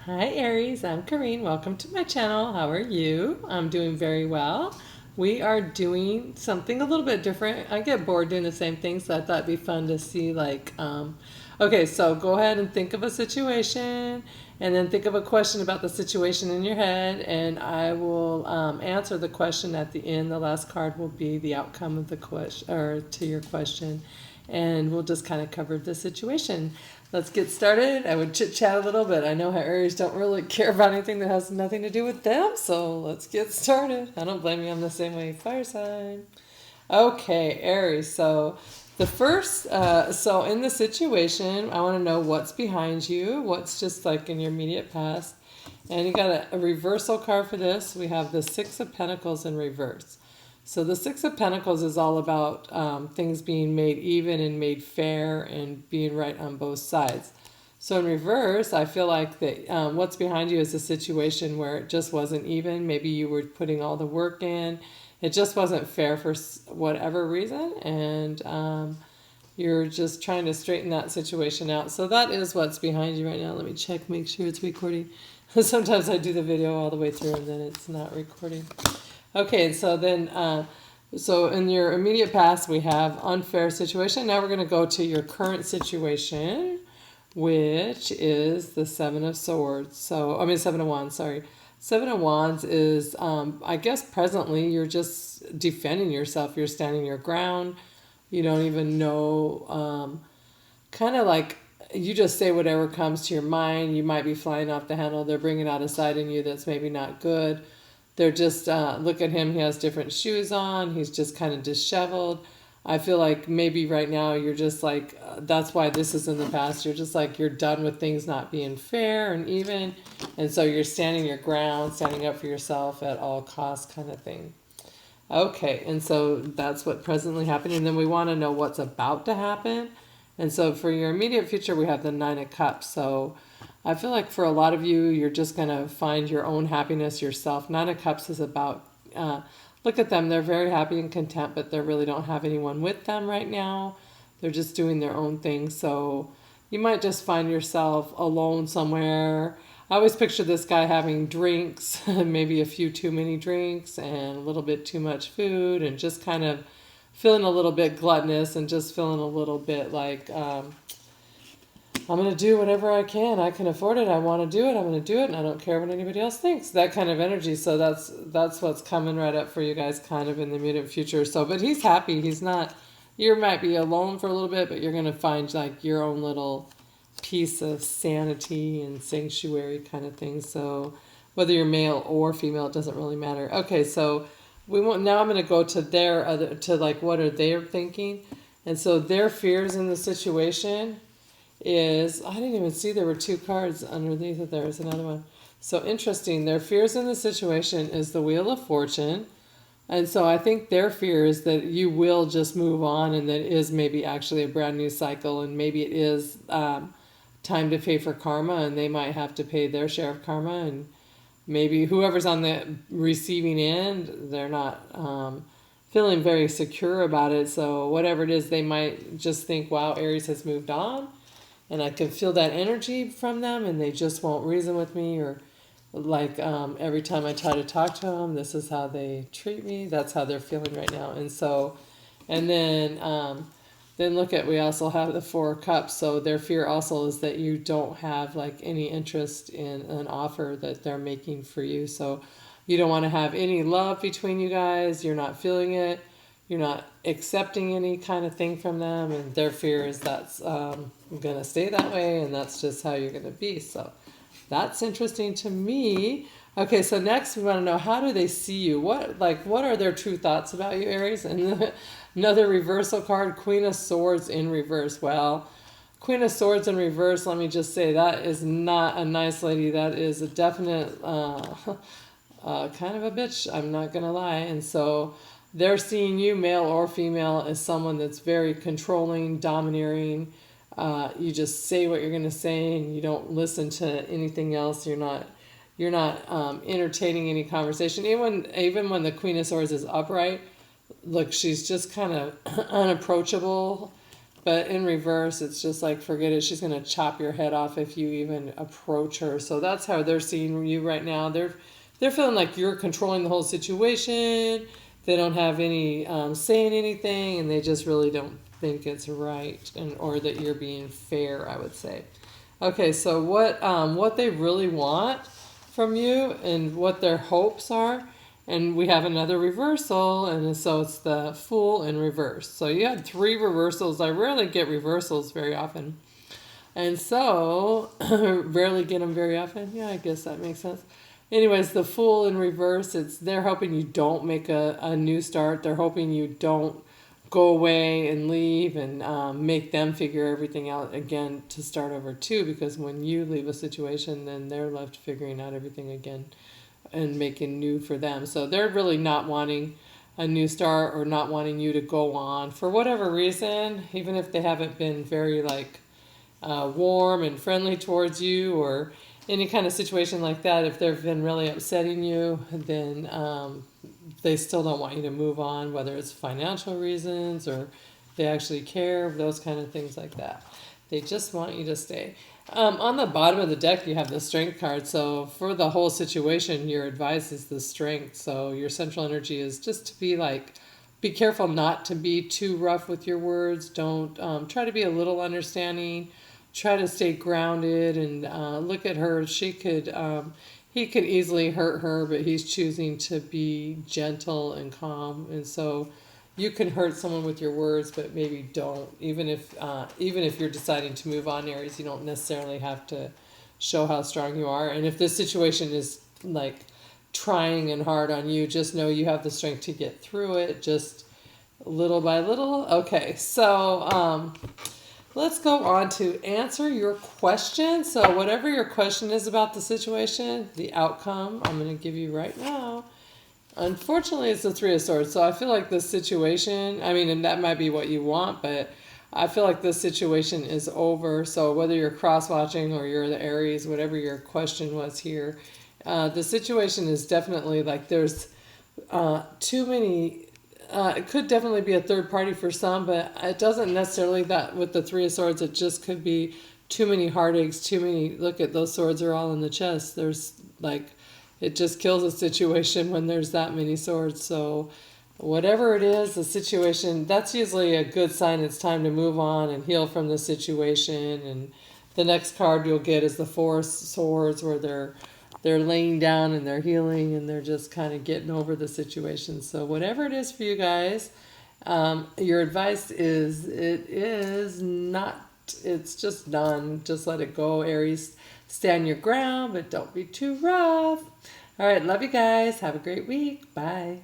Hi Aries, I'm Kareen. Welcome to my channel. How are you? I'm doing very well. We are doing something a little bit different. I get bored doing the same thing, so I thought it'd be fun to see okay, so go ahead and think of a situation and then think of a question about the situation in your head, and I will answer the question at the end. The last card will be the outcome of the question or to your question, and we'll just kind of cover the situation. Let's get started. I would chit chat a little bit. I know how Aries don't really care about anything that has nothing to do with them, so let's get started. I don't blame you. I'm the same way. Fire sign. Okay, Aries. So the first, so in the situation, I want to know what's behind you, what's just like in your immediate past, and you got a reversal card for this. We have the Six of Pentacles in reverse. So the Six of Pentacles is all about things being made even and made fair and being right on both sides. So in reverse, I feel like that what's behind you is a situation where it just wasn't even. Maybe you were putting all the work in. It just wasn't fair for whatever reason, and you're just trying to straighten that situation out. So that is what's behind you right now. Let me check, make sure it's recording. Sometimes I do the video all the way through and then it's not recording. Okay, so then, so in your immediate past, we have unfair situation. Now we're going to go to your current situation, which is the Seven of Swords. So, I mean, Seven of Wands, sorry. Seven of Wands is, I guess presently, you're just defending yourself. You're standing your ground. You don't even know, kind of like you just say whatever comes to your mind. You might be flying off the handle. They're bringing out a side in you that's maybe not good. They're just, look at him, he has different shoes on, he's just kind of disheveled. I feel like maybe right now you're just like, that's why this is in the past, you're just like, you're done with things not being fair and even, and so you're standing your ground, standing up for yourself at all costs kind of thing. Okay, and so that's what presently happening, and then we want to know what's about to happen. And so for your immediate future, we have the Nine of Cups. So I feel like for a lot of you, you're just going to find your own happiness yourself. Nine of Cups is about, look at them. They're very happy and content, but they really don't have anyone with them right now. They're just doing their own thing. So you might just find yourself alone somewhere. I always picture this guy having drinks, maybe a few too many drinks and a little bit too much food, and just kind of feeling a little bit gluttonous and just feeling a little bit like, I'm going to do whatever I can. I can afford it. I want to do it. I'm going to do it. And I don't care what anybody else thinks. That kind of energy. So that's what's coming right up for you guys kind of in the immediate future. So, but he's happy. He's not, you might be alone for a little bit, but you're going to find like your own little piece of sanity and sanctuary kind of thing. So whether you're male or female, it doesn't really matter. Okay. So now I'm going to go to to like, what are they thinking? And so their fears in the situation is, I didn't even see there were two cards underneath it. There was another one. So interesting. Their fears in the situation is the Wheel of Fortune. And so I think their fear is that you will just move on, and that it is maybe actually a brand new cycle, and maybe it is time to pay for karma, and they might have to pay their share of karma, and maybe whoever's on the receiving end, they're not feeling very secure about it. So whatever it is, they might just think, wow, Aries has moved on. And I can feel that energy from them, and they just won't reason with me, or like every time I try to talk to them, this is how they treat me. That's how they're feeling right now. And so, and then look at, we also have the Four of Cups. So their fear also is that you don't have like any interest in an offer that they're making for you. So you don't want to have any love between you guys. You're not feeling it. You're not accepting any kind of thing from them, and their fear is that's going to stay that way, and that's just how you're going to be. So that's interesting to me. Okay, so next we want to know, how do they see you? What are their true thoughts about you, Aries? And another reversal card, Queen of Swords in reverse. Well, Queen of Swords in reverse, let me just say, that is not a nice lady. That is a definite kind of a bitch, I'm not going to lie. And so they're seeing you, male or female, as someone that's very controlling, domineering. You just say what you're going to say, and you don't listen to anything else. You're not entertaining any conversation. Even when the Queen of Swords is upright, look, she's just kind of unapproachable. But in reverse, it's just like, forget it. She's going to chop your head off if you even approach her. So that's how they're seeing you right now. They're feeling like you're controlling the whole situation. They don't have any saying anything, and they just really don't think it's right, or that you're being fair, I would say. Okay, so what they really want from you and what their hopes are. And we have another reversal, and so it's the Fool in reverse. So you had 3 reversals. I rarely get reversals very often. And so, rarely get them very often. Yeah, I guess that makes sense. Anyways, the Fool in reverse, they're hoping you don't make a new start. They're hoping you don't go away and leave and make them figure everything out again to start over too, because when you leave a situation, then they're left figuring out everything again and making new for them. So they're really not wanting a new start or not wanting you to go on for whatever reason, even if they haven't been very like warm and friendly towards you or any kind of situation like that. If they've been really upsetting you, then they still don't want you to move on, whether it's financial reasons or they actually care, those kind of things like that. They just want you to stay. On the bottom of the deck, you have the Strength card. So for the whole situation, your advice is the Strength. So your central energy is just to be careful not to be too rough with your words. Don't try to be a little understanding. Try to stay grounded and look at her. He could easily hurt her, but he's choosing to be gentle and calm. And so you can hurt someone with your words, but maybe don't. Even if you're deciding to move on, Aries, you don't necessarily have to show how strong you are. And if this situation is like trying and hard on you, just know you have the strength to get through it, just little by little. Okay, so let's go on to answer your question. So whatever your question is about the situation, the outcome, I'm going to give you right now. Unfortunately, it's the 3 of Swords. So I feel like this situation, I mean, and that might be what you want, but I feel like this situation is over. So whether you're cross-watching or you're the Aries, whatever your question was here, the situation is definitely like there's too many. It could definitely be a third party for some, but it doesn't necessarily that with the 3 of Swords. It just could be too many heartaches, too many. Look at those swords are all in the chest. There's like, it just kills a situation when there's that many swords. So whatever it is, the situation, that's usually a good sign it's time to move on and heal from the situation. And the next card you'll get is the 4 of Swords, where they're laying down and they're healing and they're just kind of getting over the situation. So whatever it is for you guys, your advice is it's just done. Just let it go, Aries. Stand your ground, but don't be too rough. All right, love you guys. Have a great week. Bye.